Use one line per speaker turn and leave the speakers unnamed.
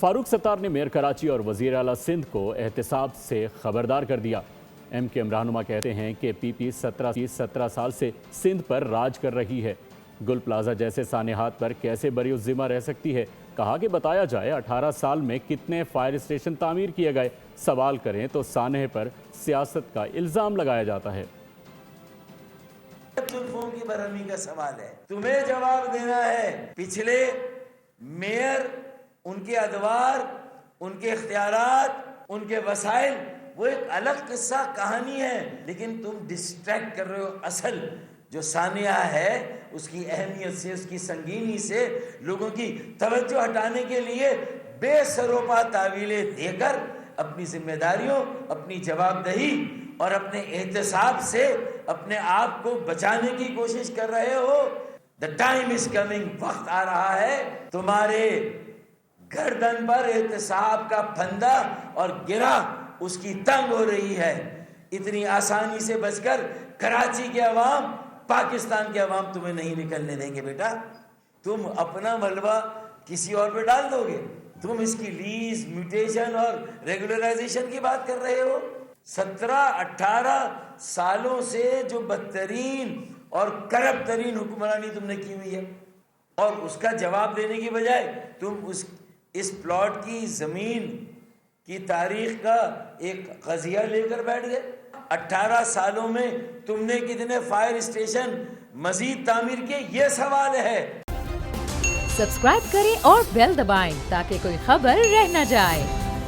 فاروق ستار نے میئر کراچی اور وزیر اعلیٰ سندھ کو احتساب سے خبردار کر دیا۔ ایم کیو ایم رہنما کہتے ہیں کہ پی پی 17 سال سے سندھ پر راج کر رہی ہے۔ گل پلازہ جیسے سانحات پر کیسے بری الذمہ رہ سکتی ہے؟ کہا کہ بتایا جائے 18 سال میں کتنے فائر اسٹیشن تعمیر کیے گئے، سوال کریں تو سانحے پر سیاست کا الزام لگایا جاتا ہے۔
تلفوں کی برہمی کا سوال ہے، تمہیں جواب دینا ہے۔ پچھلے میئر، ان کے ادوار، ان کے اختیارات، ان کے وسائل، وہ ایک الگ قصہ کہانی ہے، لیکن تم ڈسٹریکٹ کر رہے ہو۔ اصل جو سانحہ ہے اس کی اہمیت سے، اس کی سنگینی سے لوگوں کی توجہ ہٹانے کے لیے بے سروپا تعویلیں دے کر اپنی ذمہ داریوں، اپنی جواب دہی اور اپنے احتساب سے اپنے آپ کو بچانے کی کوشش کر رہے ہو۔ The time is coming، وقت آ رہا ہے تمہارے گردن پر احتساب کا پھندا اور گرہ اس کی تنگ ہو رہی ہے۔ اتنی آسانی سے بچ کر کراچی کے عوام، پاکستان کے عوام تمہیں نہیں نکلنے دیں گے بیٹا۔ تم اپنا ملبہ کسی اور پہ ڈال دو گے۔ تم اس کی لیز، میوٹیشن اور ریگولرائزیشن کی بات کر رہے ہو۔ 17-18 سالوں سے جو بدترین اور کرپٹ ترین حکمرانی تم نے کی ہوئی ہے، اور اس کا جواب دینے کی بجائے تم اس پلاٹ کی زمین کی تاریخ کا ایک قضیہ لے کر بیٹھ گئے۔ 18 سالوں میں تم نے کتنے فائر اسٹیشن مزید تعمیر کیے، یہ سوال ہے۔
سبسکرائب کریں اور بیل دبائیں تاکہ کوئی خبر رہ نہ جائے۔